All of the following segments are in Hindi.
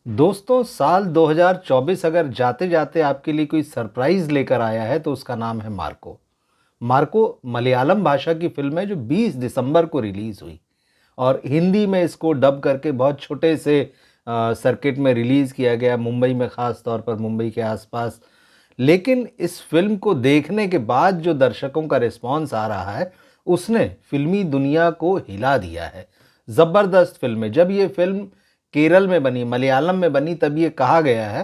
दोस्तों, साल 2024 अगर जाते-जाते आपके लिए कोई सरप्राइज़ लेकर आया है तो उसका नाम है मार्को। मार्को मलयालम भाषा की फ़िल्म है जो 20 दिसंबर को रिलीज़ हुई और हिंदी में इसको डब करके बहुत छोटे से सर्किट में रिलीज़ किया गया, मुंबई में, ख़ास तौर पर मुंबई के आसपास। लेकिन इस फ़िल्म को देखने के बाद जो दर्शकों का रिस्पॉन्स आ रहा है, उसने फ़िल्मी दुनिया को हिला दिया है। ज़बरदस्त फ़िल्म है। जब ये फ़िल्म केरल में बनी, मलयालम में बनी, तब ये कहा गया है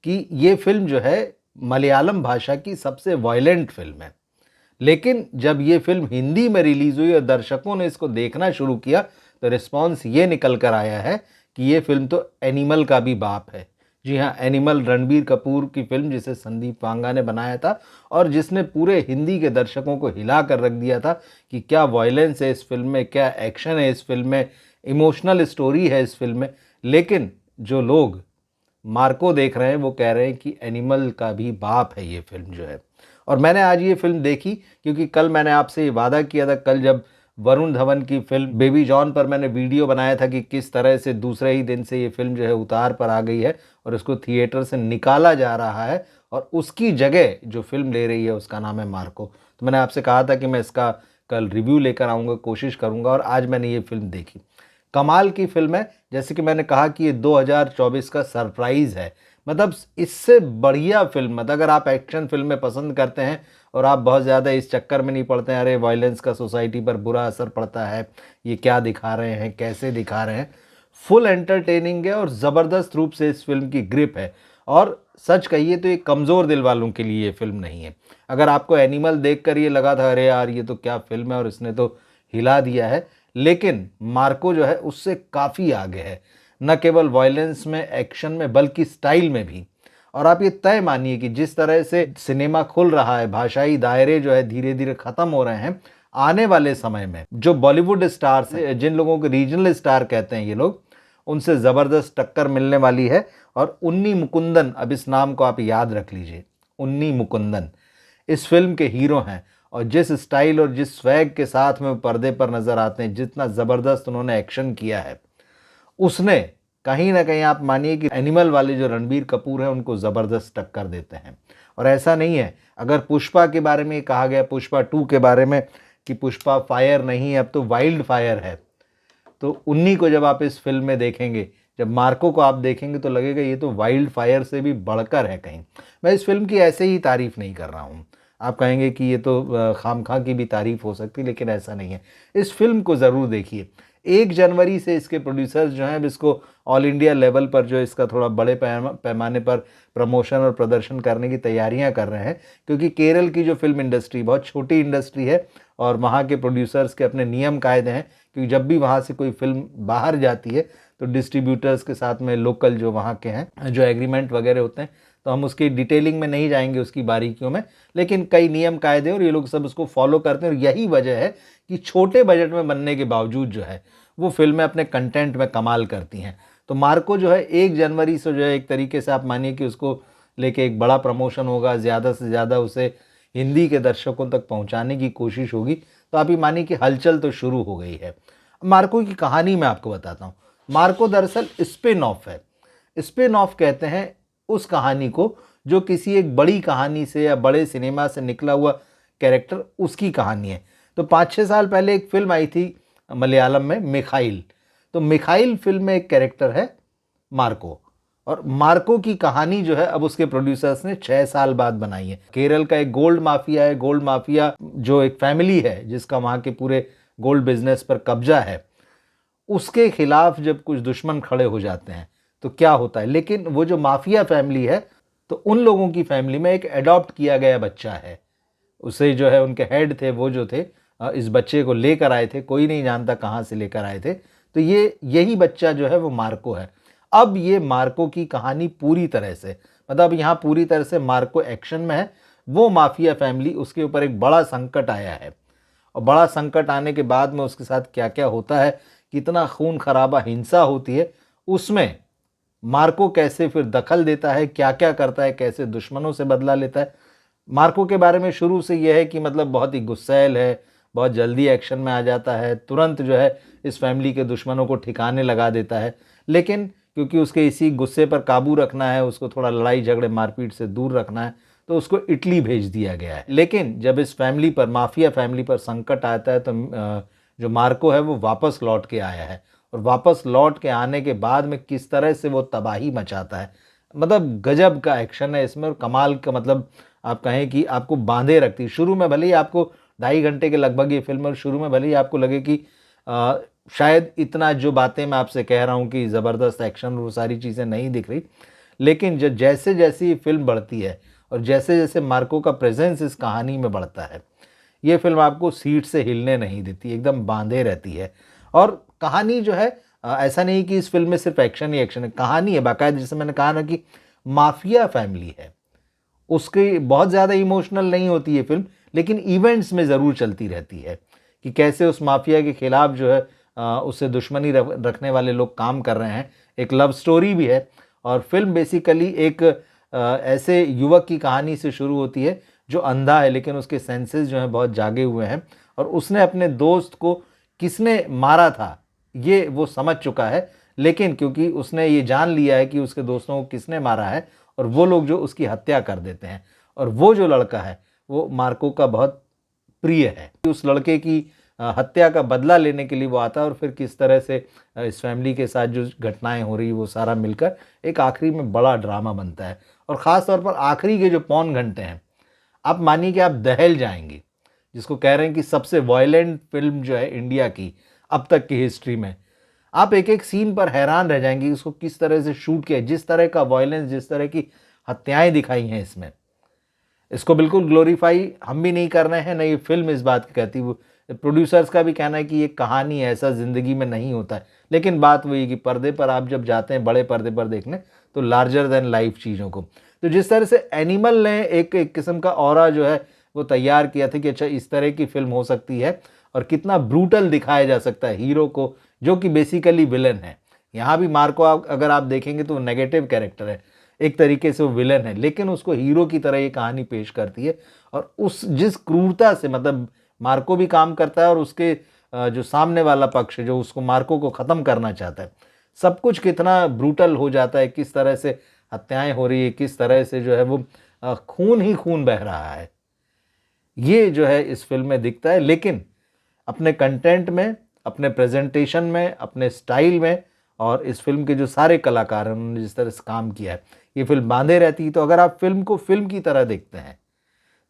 कि ये फ़िल्म जो है मलयालम भाषा की सबसे वॉयलेंट फ़िल्म है। लेकिन जब ये फ़िल्म हिंदी में रिलीज़ हुई और दर्शकों ने इसको देखना शुरू किया, तो रिस्पॉन्स ये निकल कर आया है कि ये फ़िल्म तो एनिमल का भी बाप है। जी हाँ, एनिमल रणबीर कपूर की फ़िल्म जिसे संदीप वांगा ने बनाया था और जिसने पूरे हिंदी के दर्शकों को हिला कर रख दिया था कि क्या वॉयलेंस है इस फ़िल्म में, क्या एक्शन है इस फ़िल्म में, इमोशनल स्टोरी है इस फ़िल्म में। लेकिन जो लोग मार्को देख रहे हैं वो कह रहे हैं कि एनिमल का भी बाप है ये फ़िल्म जो है। और मैंने आज ये फ़िल्म देखी क्योंकि कल मैंने आपसे ये वादा किया था, कल जब वरुण धवन की फ़िल्म बेबी जॉन पर मैंने वीडियो बनाया था कि किस तरह से दूसरे ही दिन से ये फ़िल्म जो है उतार पर आ गई है और इसको थिएटर से निकाला जा रहा है और उसकी जगह जो फ़िल्म ले रही है उसका नाम है मार्को। तो मैंने आपसे कहा था कि मैं इसका कल रिव्यू लेकर आऊँगा, कोशिश करूँगा, और आज मैंने ये फ़िल्म देखी। कमाल की फ़िल्म है। जैसे कि मैंने कहा कि ये 2024 का सरप्राइज़ है। मतलब इससे बढ़िया फ़िल्म, मतलब अगर आप एक्शन फ़िल्में पसंद करते हैं और आप बहुत ज़्यादा इस चक्कर में नहीं पड़ते हैं, अरे वायलेंस का सोसाइटी पर बुरा असर पड़ता है, ये क्या दिखा रहे हैं, कैसे दिखा रहे हैं, फुल एंटरटेनिंग है और ज़बरदस्त रूप से इस फ़िल्म की ग्रिप है। और सच कहिए तो ये कमज़ोर दिल वालों के लिए ये फ़िल्म नहीं है। अगर आपको एनिमल देखकर ये लगा था, अरे यार ये तो क्या फ़िल्म है और इसने तो हिला दिया है, लेकिन मार्को जो है उससे काफ़ी आगे है। न केवल वॉयलेंस में, एक्शन में, बल्कि स्टाइल में भी। और आप ये तय मानिए कि जिस तरह से सिनेमा खुल रहा है, भाषाई दायरे जो है धीरे-धीरे ख़त्म हो रहे हैं, आने वाले समय में जो बॉलीवुड स्टार्स हैं, जिन लोगों को रीजनल स्टार कहते हैं ये लोग, उनसे ज़बरदस्त टक्कर मिलने वाली है। और उन्नी मुकुंदन, अब इस नाम को आप याद रख लीजिए, उन्नी मुकुंदन इस फ़िल्म के हीरो हैं। और जिस स्टाइल और जिस स्वैग के साथ में वो पर्दे पर नज़र आते हैं, जितना ज़बरदस्त उन्होंने एक्शन किया है, उसने कहीं न कहीं आप मानिए कि एनिमल वाले जो रणबीर कपूर हैं उनको ज़बरदस्त टक्कर देते हैं। और ऐसा नहीं है, अगर पुष्पा के बारे में कहा गया, पुष्पा 2 के बारे में, कि पुष्पा फायर नहीं है, अब तो वाइल्ड फायर है। तो उन्हीं को जब आप इस फ़िल्म में देखेंगे, जब मार्को को आप देखेंगे, तो लगेगा ये तो वाइल्ड फायर से भी बढ़कर है कहीं। मैं इस फ़िल्म की ऐसे ही तारीफ़ नहीं कर रहा हूँ। आप कहेंगे कि ये तो खामखा की भी तारीफ़ हो सकती है, लेकिन ऐसा नहीं है। इस फ़िल्म को ज़रूर देखिए। 1 जनवरी से इसके प्रोड्यूसर्स जो हैं, अब इसको ऑल इंडिया लेवल पर जो इसका थोड़ा बड़े पैमाने पर प्रमोशन और प्रदर्शन करने की तैयारियां कर रहे हैं, क्योंकि केरल की जो फ़िल्म इंडस्ट्री बहुत छोटी इंडस्ट्री है और वहाँ के प्रोड्यूसर्स के अपने नियम कायदे हैं, क्योंकि जब भी वहाँ से कोई फ़िल्म बाहर जाती है तो डिस्ट्रीब्यूटर्स के साथ में लोकल जो वहाँ के हैं, जो एग्रीमेंट वगैरह होते हैं, तो हम उसकी डिटेलिंग में नहीं जाएंगे, उसकी बारीकियों में, लेकिन कई नियम कायदे और ये लोग सब उसको फॉलो करते हैं। और यही वजह है कि छोटे बजट में बनने के बावजूद जो है वो फिल्में अपने कंटेंट में कमाल करती हैं। तो मार्को जो है 1 जनवरी से जो है एक तरीके से आप मानिए कि उसको लेके एक बड़ा प्रमोशन होगा, ज़्यादा से ज़्यादा उसे हिंदी के दर्शकों तक पहुंचाने की कोशिश होगी। तो आप ये मानिए कि हलचल तो शुरू हो गई है। मार्को की कहानी मैं आपको बताता हूँ। मार्को दरअसल स्पिन ऑफ है। स्पिन ऑफ कहते हैं उस कहानी को जो किसी एक बड़ी कहानी से या बड़े सिनेमा से निकला हुआ कैरेक्टर, उसकी कहानी है। तो 5-6 साल पहले एक फ़िल्म आई थी मलयालम में, मिखाइल। तो मिखाइल फ़िल्म में एक कैरेक्टर है मार्को, और मार्को की कहानी जो है अब उसके प्रोड्यूसर्स ने 6 साल बाद बनाई है। केरल का एक गोल्ड माफिया है, गोल्ड माफिया जो एक फैमिली है जिसका वहाँ के पूरे गोल्ड बिजनेस पर कब्जा है, उसके खिलाफ जब कुछ दुश्मन खड़े हो जाते हैं तो क्या होता है। लेकिन वो जो माफिया फैमिली है, तो उन लोगों की फैमिली में एक एडॉप्ट किया गया बच्चा है। उसे जो है उनके हेड थे, वो जो थे इस बच्चे को लेकर आए थे, कोई नहीं जानता कहाँ से लेकर आए थे। तो ये यही बच्चा जो है वो मार्को है। अब ये मार्को की कहानी पूरी तरह से, मतलब यहाँ पूरी तरह से मार्को एक्शन में है। वो माफिया फैमिली, उसके ऊपर एक बड़ा संकट आया है और बड़ा संकट आने के बाद में उसके साथ क्या क्या होता है, कितना खून खराबा, हिंसा होती है, उसमें मार्को कैसे फिर दखल देता है, क्या क्या करता है, कैसे दुश्मनों से बदला लेता है। मार्को के बारे में शुरू से यह है कि मतलब बहुत ही गुस्सैल है, बहुत जल्दी एक्शन में आ जाता है, तुरंत जो है इस फैमिली के दुश्मनों को ठिकाने लगा देता है। लेकिन क्योंकि उसके इसी गुस्से पर काबू रखना है, उसको थोड़ा लड़ाई झगड़े मारपीट से दूर रखना है, तो उसको इटली भेज दिया गया है। लेकिन जब इस फैमिली पर, माफिया फैमिली पर संकट आता है, तो जो मार्को है वो वापस लौट के आया है। और वापस लौट के आने के बाद में किस तरह से वो तबाही मचाता है, मतलब गजब का एक्शन है इसमें, और कमाल का, मतलब आप कहें कि आपको बांधे रखती है। शुरू में भले ही आपको 2.5 घंटे के लगभग ये फिल्म, और शुरू में भले ही आपको लगे कि शायद इतना जो बातें मैं आपसे कह रहा हूँ कि ज़बरदस्त एक्शन वो सारी चीज़ें नहीं दिख रही, लेकिन जैसे जैसे ये फिल्म बढ़ती है और जैसे जैसे मार्को का प्रेजेंस इस कहानी में बढ़ता है, ये फिल्म आपको सीट से हिलने नहीं देती, एकदम बांधे रहती है। और कहानी जो है, ऐसा नहीं कि इस फिल्म में सिर्फ एक्शन ही एक्शन है, कहानी है बाकायदा, जैसे मैंने कहा ना कि माफिया फैमिली है, उसकी बहुत ज़्यादा इमोशनल नहीं होती ये फिल्म, लेकिन इवेंट्स में ज़रूर चलती रहती है कि कैसे उस माफिया के खिलाफ जो है उससे दुश्मनी रखने वाले लोग काम कर रहे हैं। एक लव स्टोरी भी है, और फिल्म बेसिकली एक ऐसे युवक की कहानी से शुरू होती है जो अंधा है, लेकिन उसके सेंसेस जो हैं बहुत जागे हुए हैं, और उसने अपने दोस्त को किसने मारा था ये वो समझ चुका है, लेकिन क्योंकि उसने ये जान लिया है कि उसके दोस्तों को किसने मारा है, और वो लोग जो उसकी हत्या कर देते हैं, और वो जो लड़का है वो मार्को का बहुत प्रिय है। उस लड़के की हत्या का बदला लेने के लिए वो आता है, और फिर किस तरह से इस फैमिली के साथ जो घटनाएं हो रही वो सारा मिलकर एक आखिरी में बड़ा ड्रामा बनता है। और ख़ास तौर पर आखिरी के जो पौन घंटे हैं, आप मानिए कि आप दहल जाएंगे, जिसको कह रहे हैं कि सबसे वायलेंट फिल्म जो है इंडिया की अब तक की हिस्ट्री में। आप एक एक सीन पर हैरान रह जाएंगे, इसको किस तरह से शूट किया, जिस तरह का वायलेंस, जिस तरह की हत्याएं दिखाई हैं इसमें। इसको बिल्कुल ग्लोरीफाई हम भी नहीं कर रहे हैं, ना ये फिल्म इस बात की कहती। वो प्रोड्यूसर्स का भी कहना है कि ये कहानी है, ऐसा ज़िंदगी में नहीं होता है। लेकिन बात वही कि पर्दे पर आप जब जाते हैं बड़े पर्दे पर देखने, तो लार्जर देन लाइफ चीज़ों को, तो जिस तरह से एनिमल ने एक किस्म का ऑरा जो है वो तैयार किया था कि अच्छा इस तरह की फिल्म हो सकती है, और कितना ब्रूटल दिखाया जा सकता है हीरो को, जो कि बेसिकली विलन है। यहाँ भी मार्को अगर आप देखेंगे तो नेगेटिव कैरेक्टर है, एक तरीके से वो विलन है, लेकिन उसको हीरो की तरह ये कहानी पेश करती है। और उस जिस क्रूरता से, मतलब मार्को भी काम करता है, और उसके जो सामने वाला पक्ष जो उसको मार्को को ख़त्म करना चाहता है, सब कुछ कितना ब्रूटल हो जाता है, किस तरह से हत्याएं हो रही है, किस तरह से जो है वो खून ही खून बह रहा है, ये जो है इस फिल्म में दिखता है। लेकिन अपने कंटेंट में, अपने प्रेजेंटेशन में, अपने स्टाइल में, और इस फिल्म के जो सारे कलाकार हैं उन्होंने जिस तरह से काम किया है, ये फिल्म बांधे रहती है। तो अगर आप फिल्म को फिल्म की तरह देखते हैं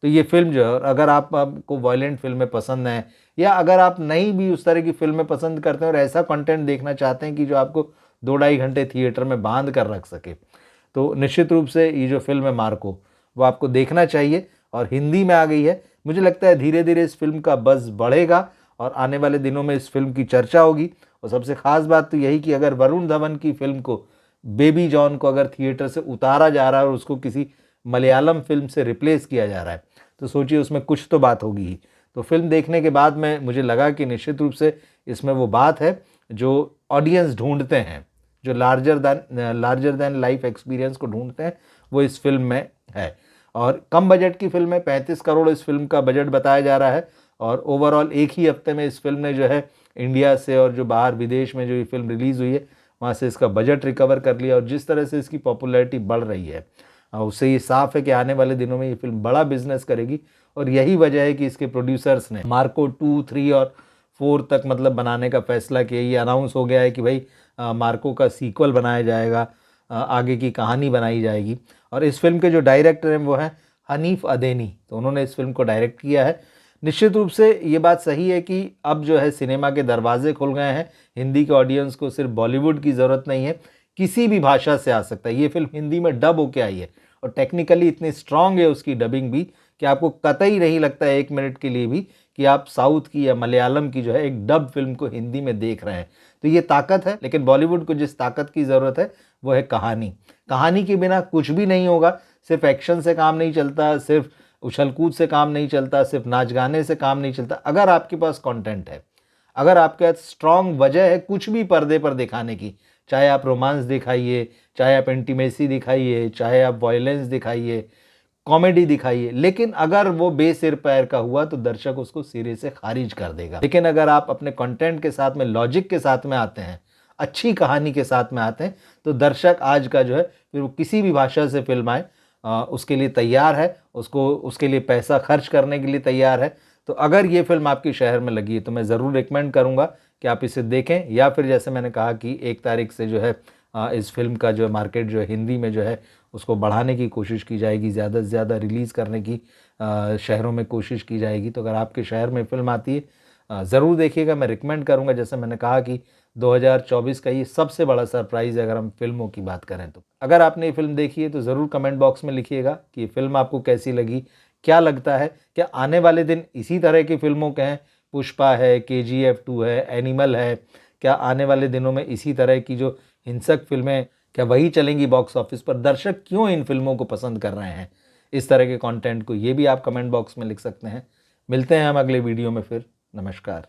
तो ये फिल्म जो है, अगर आपको वायलेंट फिल्में पसंद हैं, या अगर आप नहीं भी उस तरह की फिल्में पसंद करते हैं और ऐसा कंटेंट देखना चाहते हैं कि जो आपको 2-2.5 घंटे थिएटर में बांध कर रख सके, तो निश्चित रूप से ये जो फिल्म है मार्को, वो आपको देखना चाहिए। और हिंदी में आ गई है, मुझे लगता है धीरे धीरे इस फिल्म का बज़ बढ़ेगा, और आने वाले दिनों में इस फिल्म की चर्चा होगी। और सबसे ख़ास बात तो यही कि अगर वरुण धवन की फिल्म को, बेबी जॉन को अगर थिएटर से उतारा जा रहा है और उसको किसी मलयालम फिल्म से रिप्लेस किया जा रहा है, तो सोचिए उसमें कुछ तो बात होगी ही। तो फिल्म देखने के बाद में मुझे लगा कि निश्चित रूप से इसमें वो बात है जो ऑडियंस ढूंढते हैं, जो लार्जर दैन लाइफ एक्सपीरियंस को ढूंढते हैं, वो इस फिल्म में है। और कम बजट की फिल्म है, 35 करोड़ इस फिल्म का बजट बताया जा रहा है, और ओवरऑल एक ही हफ्ते में इस फिल्म ने जो है इंडिया से और जो बाहर विदेश में जो ये फिल्म रिलीज़ हुई है वहाँ से इसका बजट रिकवर कर लिया। और जिस तरह से इसकी पॉपुलैरिटी बढ़ रही है, उससे ये साफ है कि आने वाले दिनों में ये फिल्म बड़ा बिजनेस करेगी। और यही वजह है कि इसके प्रोड्यूसर्स ने मार्को 2, 3 और 4 तक मतलब बनाने का फैसला किया। ये अनाउंस हो गया है कि भाई मार्को का सीक्वल बनाया जाएगा, आगे की कहानी बनाई जाएगी। और इस फिल्म के जो डायरेक्टर हैं वो हैं हनीफ अदेनी, तो उन्होंने इस फिल्म को डायरेक्ट किया है। निश्चित रूप से ये बात सही है कि अब जो है सिनेमा के दरवाजे खुल गए हैं, हिंदी के ऑडियंस को सिर्फ बॉलीवुड की ज़रूरत नहीं है, किसी भी भाषा से आ सकता है। ये फिल्म हिंदी में डब होके आई है, और टेक्निकली इतनी स्ट्रांग है उसकी डबिंग भी कि आपको कतई नहीं लगता है 1 मिनट के लिए भी कि आप साउथ की या मलयालम की जो है एक डब फिल्म को हिंदी में देख रहे हैं। तो ये ताकत है। लेकिन बॉलीवुड को जिस ताकत की ज़रूरत है वो है कहानी। कहानी के बिना कुछ भी नहीं होगा। सिर्फ एक्शन से काम नहीं चलता, सिर्फ उछल कूद से काम नहीं चलता, सिर्फ नाच गाने से काम नहीं चलता। अगर आपके पास कंटेंट है, अगर आपके पास स्ट्रांग वजह है कुछ भी पर्दे पर दिखाने की, चाहे आप रोमांस दिखाइए, चाहे आप इंटीमेसी दिखाइए, चाहे आप वायलेंस दिखाइए, कॉमेडी दिखाइए, लेकिन अगर वो बेसिर पैर का हुआ तो दर्शक उसको सिरे से खारिज कर देगा। लेकिन अगर आप अपने कंटेंट के साथ में, लॉजिक के साथ में आते हैं, अच्छी कहानी के साथ में आते हैं तो दर्शक आज का जो है फिर वो किसी भी भाषा से फिल्म आए उसके लिए तैयार है, उसको उसके लिए पैसा खर्च करने के लिए तैयार है। तो अगर ये फ़िल्म आपके शहर में लगी है तो मैं ज़रूर रिकमेंड करूँगा कि आप इसे देखें, या फिर जैसे मैंने कहा कि 1 तारीख से जो है इस फ़िल्म का जो है मार्केट जो है हिंदी में जो है उसको बढ़ाने की कोशिश की जाएगी, ज़्यादा से ज़्यादा रिलीज़ करने की शहरों में कोशिश की जाएगी। तो अगर आपके शहर में फ़िल्म आती है ज़रूर देखिएगा। मैं रिकमेंड करूँगा, जैसे मैंने कहा कि 2024 का ये सबसे बड़ा सरप्राइज़ है अगर हम फ़िल्मों की बात करें तो। अगर आपने ये फ़िल्म देखी है तो ज़रूर कमेंट बॉक्स में लिखिएगा कि ये फ़िल्म आपको कैसी लगी? क्या लगता है, क्या आने वाले दिन इसी तरह की फ़िल्मों के हैं? पुष्पा है, केजीएफ 2 है, एनिमल है, क्या आने वाले दिनों में इसी तरह की जो हिंसक फ़िल्में क्या वही चलेंगी बॉक्स ऑफिस पर? दर्शक क्यों इन फ़िल्मों को पसंद कर रहे हैं, इस तरह के कंटेंट को? ये भी आप कमेंट बॉक्स में लिख सकते हैं। मिलते हैं हम अगले वीडियो में फिर। नमस्कार।